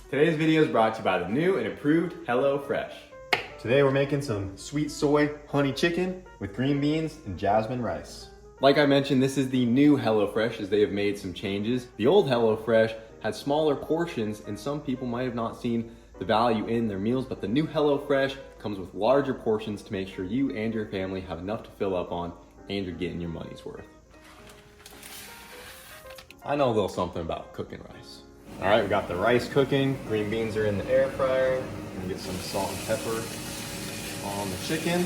Today's video is brought to you by the new and improved HelloFresh. Today we're making some sweet soy honey chicken with green beans and jasmine rice. Like I mentioned, this is the new HelloFresh as they have made some changes. The old HelloFresh had smaller portions and some people might have not seen the value in their meals, but the new HelloFresh comes with larger portions to make sure you and your family have enough to fill up on and you're getting your money's worth. I know a little something about cooking rice. All right, we got the rice cooking. Green beans are in the air fryer. Gonna get some salt and pepper on the chicken.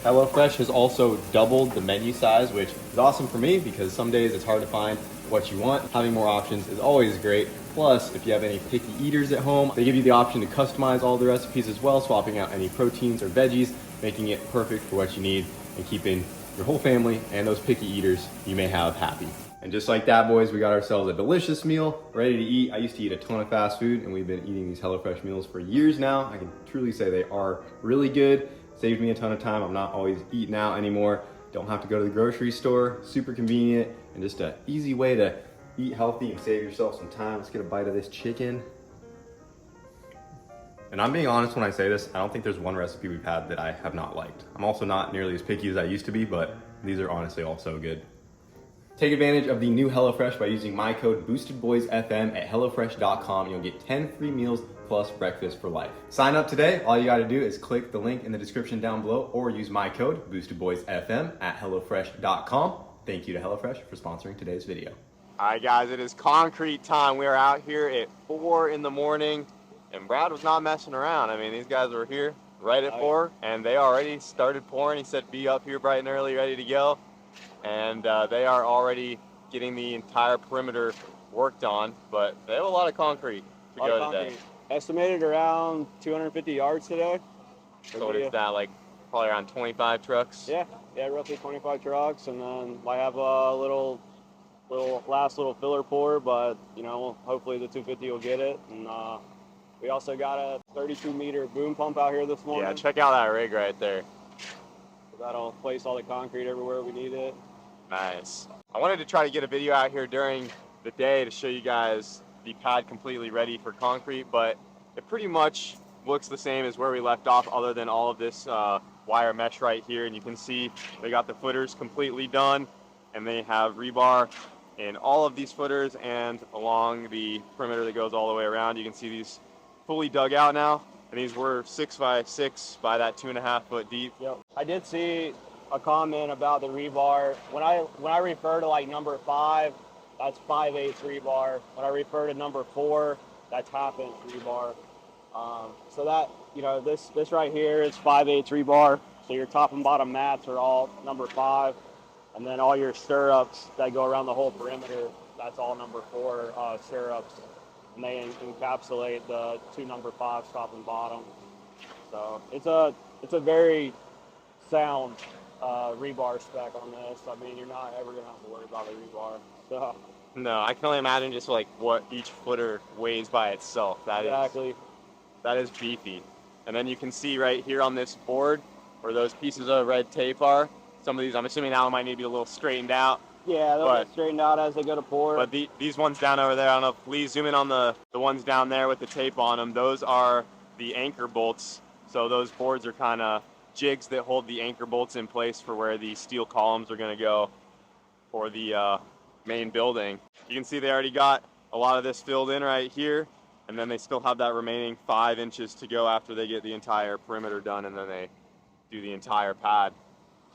HelloFresh has also doubled the menu size, which is awesome for me because some days it's hard to find what you want. Having more options is always great. Plus, if you have any picky eaters at home, they give you the option to customize all the recipes as well, swapping out any proteins or veggies, making it perfect for what you need and keeping your whole family and those picky eaters you may have happy. And just like that, boys, we got ourselves a delicious meal ready to eat. I used to eat a ton of fast food and we've been eating these HelloFresh meals for years now. I can truly say they are really good. Saved me a ton of time. I'm not always eating out anymore. Don't have to go to the grocery store. Super convenient and just an easy way to eat healthy and save yourself some time. Let's get a bite of this chicken. And I'm being honest when I say this, I don't think there's one recipe we've had that I have not liked. I'm also not nearly as picky as I used to be, but these are honestly all so good. Take advantage of the new HelloFresh by using my code BoostedBoysFM at HelloFresh.com and you'll get 10 free meals plus breakfast for life. Sign up today. All you gotta do is click the link in the description down below or use my code BoostedBoysFM at HelloFresh.com. Thank you to HelloFresh for sponsoring today's video. All right, guys, it is concrete time. We are out here at 4 in the morning and Brad was not messing around. I mean, these guys were here right at 4 and they already started pouring. He said, be up here bright and early, ready to go. And they are already getting the entire perimeter worked on, but they have a lot of concrete to go today. Estimated around 250 yards today. So what is that, like probably around 25 trucks? Yeah, roughly 25 trucks, and then I have a little filler pour, but you know, hopefully the 250 will get it. And we also got a 32-meter boom pump out here this morning. Yeah, check out that rig right there. So that'll place all the concrete everywhere we need it. Nice. I wanted to try to get a video out here during the day to show you guys the pad completely ready for concrete, but it pretty much looks the same as where we left off other than all of this wire mesh right here. And you can see they got the footers completely done and they have rebar in all of these footers and along the perimeter that goes all the way around. You can see these fully dug out now, and these were 6 by 6 by that 2.5 foot deep. Yep. I did see a comment about the rebar. When I refer to like number 5, that's 5/8 rebar. When I refer to number 4, that's 1/2 inch rebar. So that, you know, this right here is 5/8 rebar. So your top and bottom mats are all number 5, and then all your stirrups that go around the whole perimeter, that's all number 4 stirrups, and they encapsulate the 2 number 5s top and bottom. So it's a very sound rebar spec on this. I mean, you're not ever gonna have to worry about the rebar. So no, I can only imagine just like what each footer weighs by itself. That is beefy. And then you can see right here on this board where those pieces of red tape are. Some of these, I'm assuming that one might need to be a little straightened out. Yeah, they'll get straightened out as they go to pour. But these ones down over there, I don't know, please zoom in on the ones down there with the tape on them. Those are the anchor bolts. So those boards are kind of jigs that hold the anchor bolts in place for where the steel columns are going to go for the main building. You can see they already got a lot of this filled in right here, and then they still have that remaining 5 inches to go after they get the entire perimeter done, and then they do the entire pad.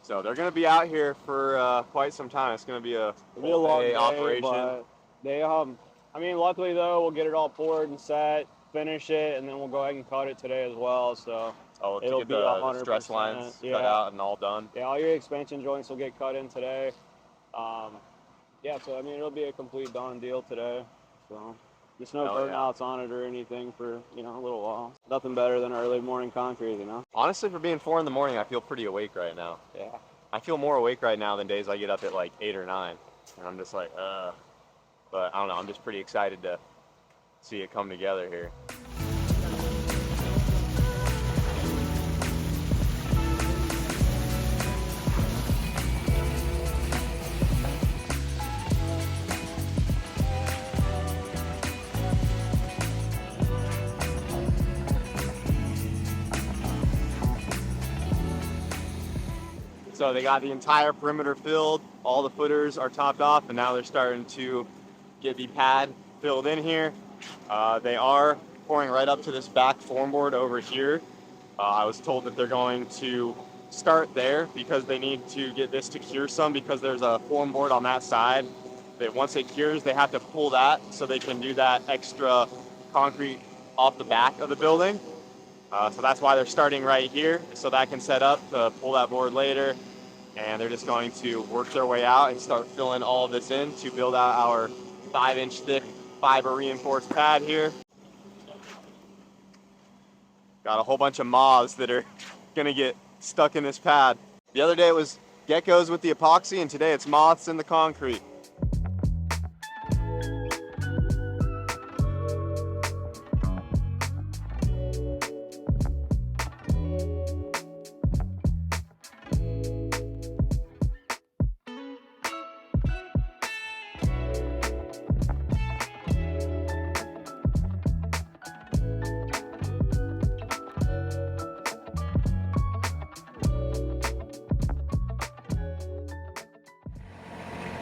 So they're going to be out here for quite some time. It's going to be a long day operation. But they, I mean, luckily though, we'll get it all poured and set, finish it, and then we'll go ahead and cut it today as well. So it'll be 100%. Stress lines cut out and all done. Yeah, all your expansion joints will get cut in today. Yeah, so I mean, it'll be a complete done deal today. So just no burnouts on it or anything for, you know, a little while. Nothing better than early morning concrete, you know. Honestly, for being 4 in the morning, I feel pretty awake right now. Yeah. I feel more awake right now than days I get up at like 8 or 9. And I'm just like, But I don't know, I'm just pretty excited to see it come together here. So they got the entire perimeter filled, all the footers are topped off, and now they're starting to get the pad filled in here. They are pouring right up to this back form board over here. I was told that they're going to start there because they need to get this to cure some, because there's a form board on that side that once it cures, they have to pull that so they can do that extra concrete off the back of the building. So that's why they're starting right here, so that can set up to pull that board later. And they're just going to work their way out and start filling all of this in to build out our 5-inch thick fiber reinforced pad here. Got a whole bunch of moths that are gonna get stuck in this pad. The other day it was geckos with the epoxy, and today it's moths in the concrete.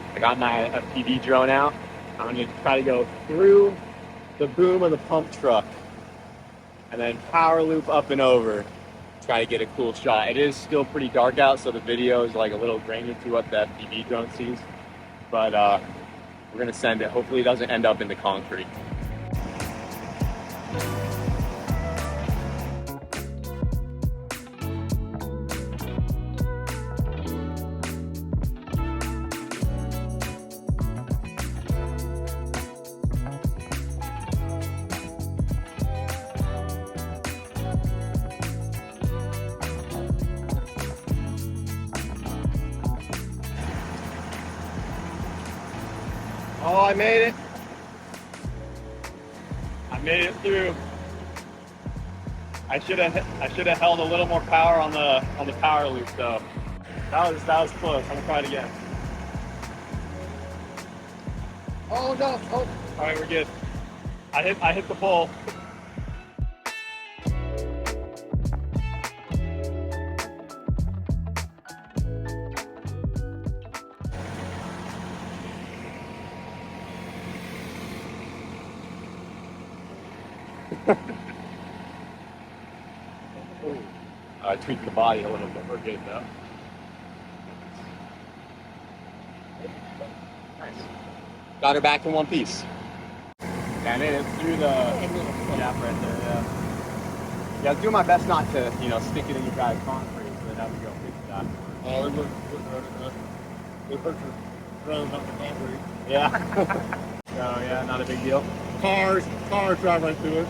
I got my FPV drone out. I'm gonna try to go through the boom of the pump truck and then power loop up and over. Try to get a cool shot. It is still pretty dark out, so the video is like a little grainy to what the FPV drone sees. But we're gonna send it. Hopefully it doesn't end up in the concrete. Oh, I made it. I made it through. I should have held a little more power on the power loop though. That was close. I'm gonna try it again. Oh no! Oh. All right, we're good. I hit the pole. I tweaked the body a little bit. We're good though. Nice. Got her back in one piece. Yeah, I made it through the gap right there. Yeah, I was doing my best not to, stick it in your guy's concrete, so they'd have to go fix that. Oh, it looks it hurts your drones up the concrete. Yeah. So yeah, not a big deal. Cars drive right through it.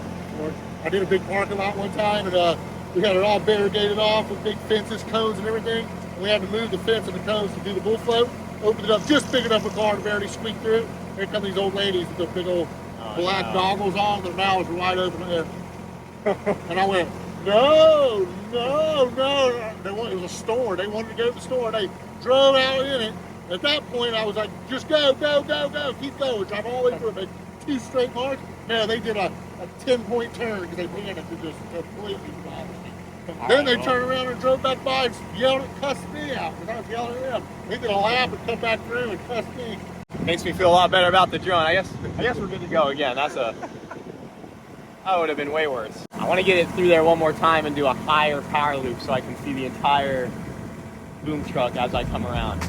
I did a big parking lot one time, and we had it all barricaded off with big fences, cones, and everything. And we had to move the fence and the cones to do the bull float. Opened it up just big enough for a car to barely squeak through it. Here come these old ladies with their big old black goggles on. Their mouths were wide open there. And I went, no. It was a store. They wanted to go to the store. They drove out in it. At that point, I was like, just go. Keep going. Drive all the way through it. Make 2 straight marks. No, they did a 10-point turn because they panicked and just completely bothered me. Then they turned around and drove back by and yelled and cussed me out because I was yelling at them. They did a lap and come back through and cussed me. Makes me feel a lot better about the drone. I guess we're good to go again. That would have been way worse. I want to get it through there one more time and do a higher power loop so I can see the entire boom truck as I come around.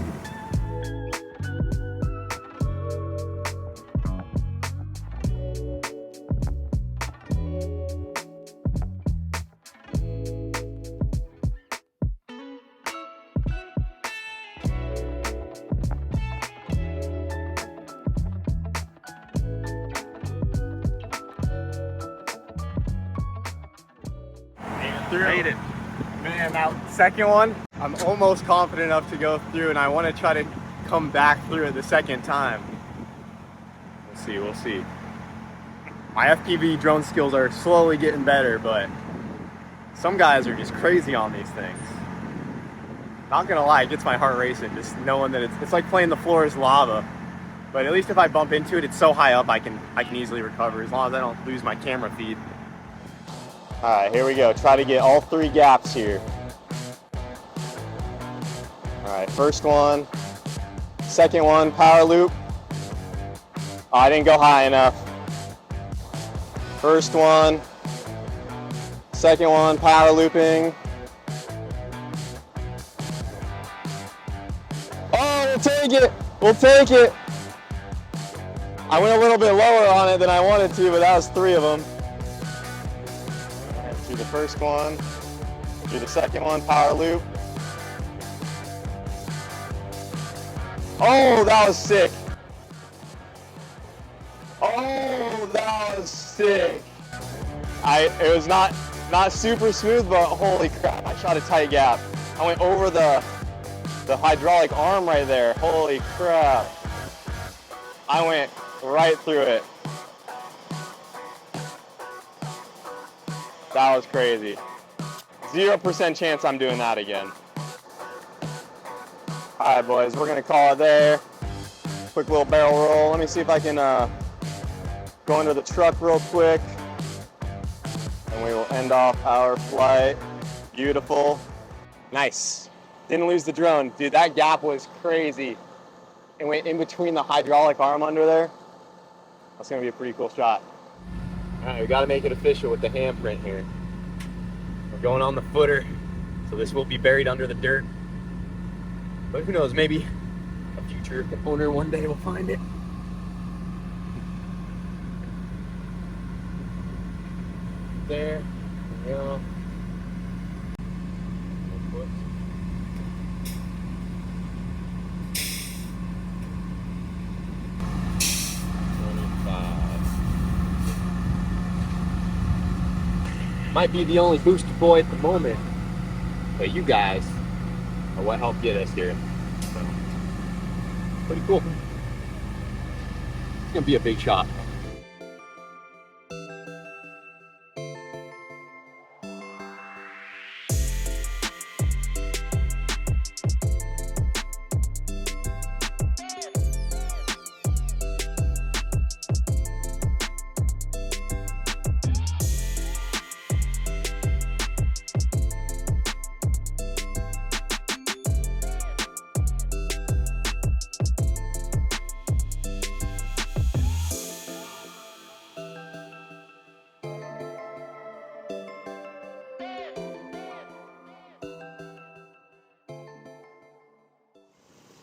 Made it. Man, that second one, I'm almost confident enough to go through, and I want to try to come back through it the second time. We'll see. My FPV drone skills are slowly getting better, but some guys are just crazy on these things. Not gonna lie, it gets my heart racing just knowing that it's like playing the floor is lava. But at least if I bump into it, it's so high up I can easily recover as long as I don't lose my camera feed. All right, here we go. Try to get all 3 gaps here. All right, first one, second one, power loop. Oh, I didn't go high enough. First one, second one, power looping. Oh, we'll take it, we'll take it. I went a little bit lower on it than I wanted to, but that was 3 of them. Do the first one, do the second one, power loop. Oh, that was sick. Oh, that was sick. It was not super smooth, but holy crap, I shot a tight gap. I went over the hydraulic arm right there. Holy crap. I went right through it. That was crazy. 0% chance I'm doing that again. All right, boys, we're gonna call it there. Quick little barrel roll. Let me see if I can go into the truck real quick. And we will end off our flight. Beautiful. Nice. Didn't lose the drone. Dude, that gap was crazy. It went in between the hydraulic arm under there. That's gonna be a pretty cool shot. All right, we gotta make it official with the handprint here. We're going on the footer, so this will be buried under the dirt. But who knows, maybe a future owner one day will find it. There we go. Might be the only booster boy at the moment, but you guys are what helped get us here. So, pretty cool. It's gonna be a big shot.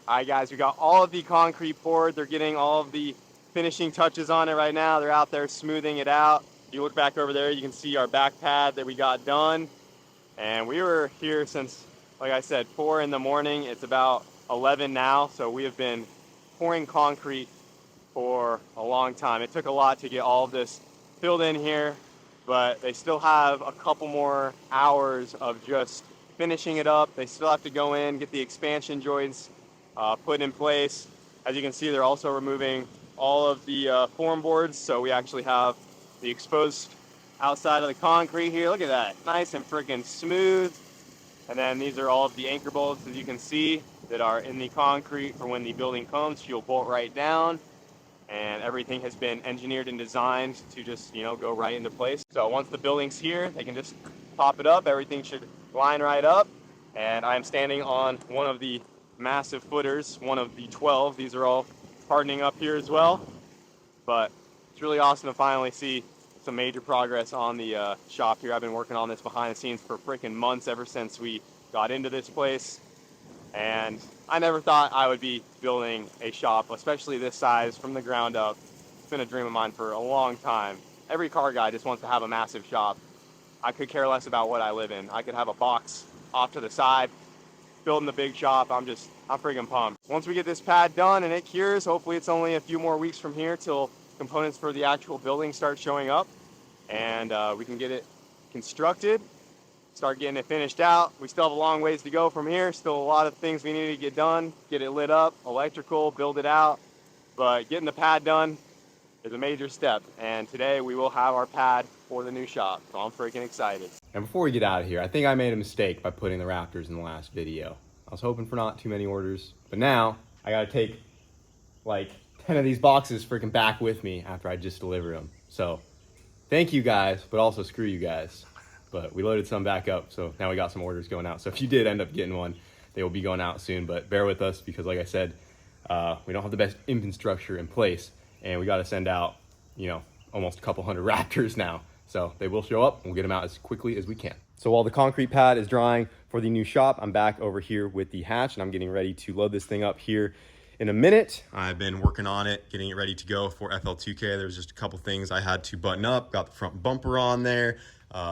All right, guys, we got all of the concrete poured. They're getting all of the finishing touches on it right now. They're out there smoothing it out. You look back over there, you can see our back pad that we got done. And we were here since, like I said, 4 in the morning. It's about 11 now, so we have been pouring concrete for a long time. It took a lot to get all of this filled in here, but they still have a couple more hours of just finishing it up. They still have to go in, get the expansion joints put in place. As you can see, they're also removing all of the form boards, so we actually have the exposed outside of the concrete here. Look at that, nice and freaking smooth. And then these are all of the anchor bolts, as you can see, that are in the concrete for when the building comes. You'll bolt right down, and everything has been engineered and designed to just, you know, go right into place. So once the building's here, they can just pop it up. Everything should line right up. And I'm standing on one of the massive footers, one of the 12. These are all hardening up here as well. But it's really awesome to finally see some major progress on the shop here. I've been working on this behind the scenes for freaking months, ever since we got into this place. And I never thought I would be building a shop, especially this size, from the ground up. It's been a dream of mine for a long time. Every car guy just wants to have a massive shop. I could care less about what I live in. I could have a box off to the side, building the big shop. I'm freaking pumped. Once we get this pad done and it cures, hopefully it's only a few more weeks from here till components for the actual building start showing up, and we can get it constructed, start getting it finished out. We still have a long ways to go from here. Still a lot of things we need to get done, get it lit up, electrical, build it out. But getting the pad done is a major step. And today we will have our pad for the new shop. So I'm freaking excited. And before we get out of here, I think I made a mistake by putting the Raptors in the last video. I was hoping for not too many orders, but now I gotta take like 10 of these boxes freaking back with me after I just delivered them. So thank you guys, but also screw you guys. But we loaded some back up, so now we got some orders going out. So if you did end up getting one, they will be going out soon, but bear with us because like I said, we don't have the best infrastructure in place, and we gotta send out, you know, almost a couple hundred Raptors now. So they will show up and we'll get them out as quickly as we can. So while the concrete pad is drying for the new shop, I'm back over here with the hatch and I'm getting ready to load this thing up here in a minute. I've been working on it, getting it ready to go for FL2K. There's just a couple things I had to button up. Got the front bumper on there.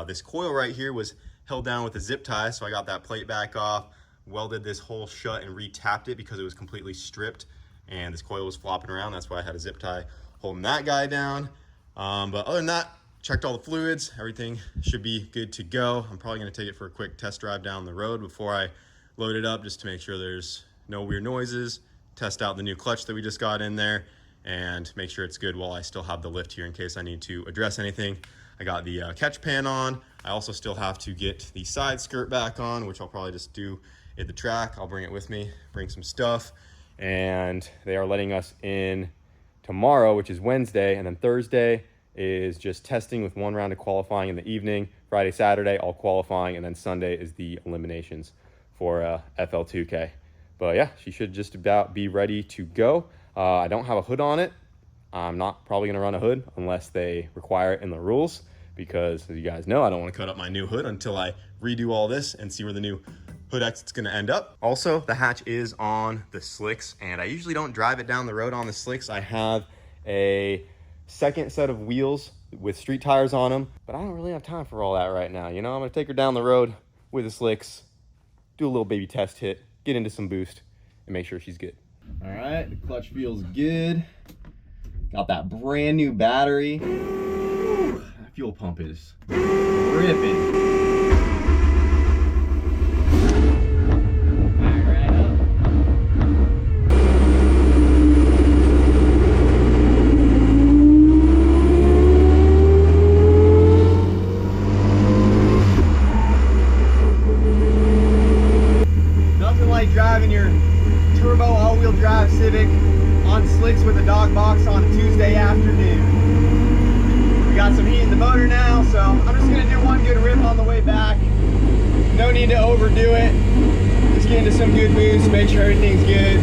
This coil right here was held down with a zip tie, so I got that plate back off, welded this hole shut and re-tapped it because it was completely stripped and this coil was flopping around. That's why I had a zip tie holding that guy down. But other than that, checked all the fluids, everything should be good to go. I'm probably gonna take it for a quick test drive down the road before I load it up, just to make sure there's no weird noises, test out the new clutch that we just got in there, and make sure it's good while I still have the lift here in case I need to address anything. I got the catch pan on. I also still have to get the side skirt back on, which I'll probably just do at the track. I'll bring it with me, bring some stuff, and they are letting us in tomorrow, which is Wednesday, and then Thursday is just testing with one round of qualifying in the evening. Friday, Saturday, all qualifying, and then Sunday is the eliminations for FL2K. But yeah, she should just about be ready to go. I don't have a hood on it. I'm not probably gonna run a hood unless they require it in the rules, because as you guys know, I don't wanna cut up my new hood until I redo all this and see where the new hood exit's gonna end up. Also, the hatch is on the slicks, and I usually don't drive it down the road on the slicks. I have a second set of wheels with street tires on them, but I don't really have time for all that right now. You know, I'm gonna take her down the road with the slicks, do a little baby test hit, get into some boost, and make sure she's good. All right, the clutch feels good. Got that brand new battery. Woo, that fuel pump is ripping. Driving your turbo all-wheel drive Civic on slicks with a dog box on a Tuesday afternoon. We got some heat in the motor now, so I'm just gonna do one good rip on the way back. No need to overdo it. Just get into some good boost, make sure everything's good.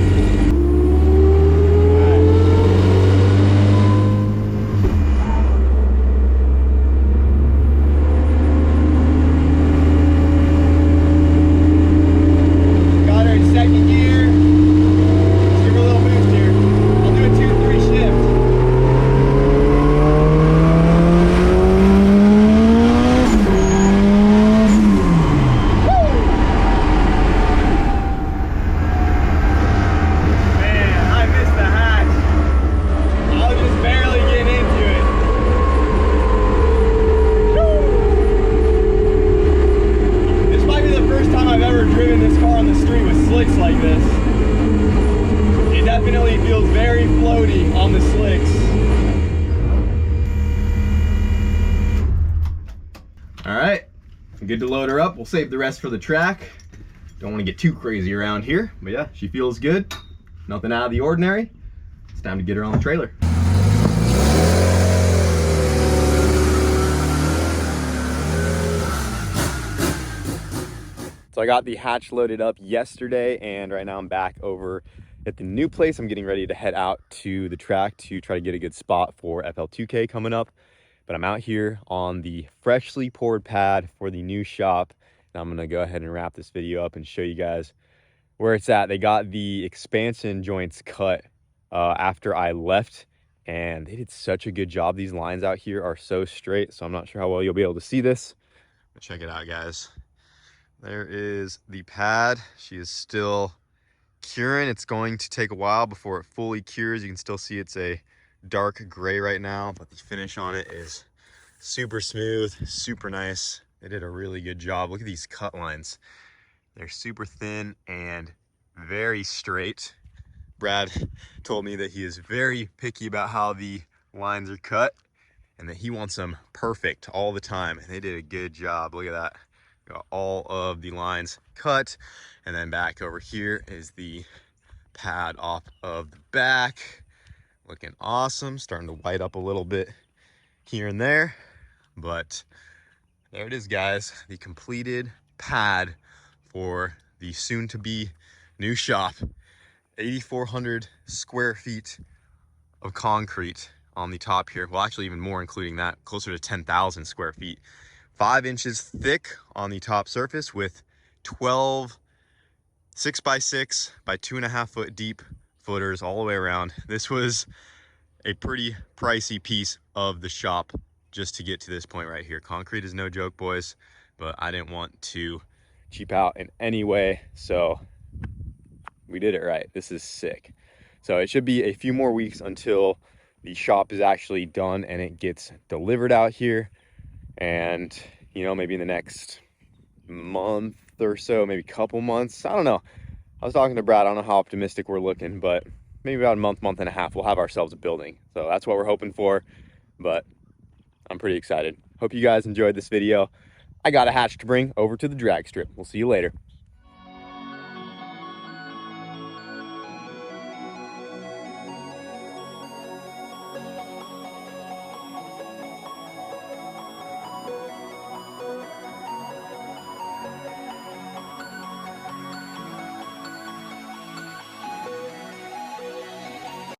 Good to load her up. We'll save the rest for the track. Don't want to get too crazy around here, but yeah, she feels good. Nothing out of the ordinary. It's time to get her on the trailer. So I got the hatch loaded up yesterday, and right now I'm back over at the new place. I'm getting ready to head out to the track to try to get a good spot for FL2K coming up. But I'm out here on the freshly poured pad for the new shop. And I'm gonna go ahead and wrap this video up and show you guys where it's at. They got the expansion joints cut after I left, and they did such a good job. These lines out here are so straight, so I'm not sure how well you'll be able to see this. But check it out, guys. There is the pad. She is still curing. It's going to take a while before it fully cures. You can still see it's a dark gray right now, but the finish on it is super smooth, super nice. They did a really good job. Look at these cut lines. They're super thin and very straight. Brad told me that he is very picky about how the lines are cut, and that he wants them perfect all the time. And they did a good job. Look at that. Got all of the lines cut. And then back over here is the pad off of the back. Looking awesome. Starting to white up a little bit here and there. But there it is, guys. The completed pad for the soon-to-be new shop. 8,400 square feet of concrete on the top here. Well, actually even more, including that, closer to 10,000 square feet. 5 inches thick on the top surface with 12 6x6 by 2.5 foot deep footers all the way around. This was a pretty pricey piece of the shop just to get to this point right here. Concrete is no joke, boys, but I didn't want to cheap out in any way, so we did it right. This is sick. So it should be a few more weeks until the shop is actually done and it gets delivered out here. And, you know, maybe in the next month or so, maybe couple months, I don't know. I was talking to Brad, I don't know how optimistic we're looking, but maybe about a month and a half, we'll have ourselves a building. So that's what we're hoping for, but I'm pretty excited. Hope you guys enjoyed this video. I got a hatch to bring over to the drag strip. We'll see you later.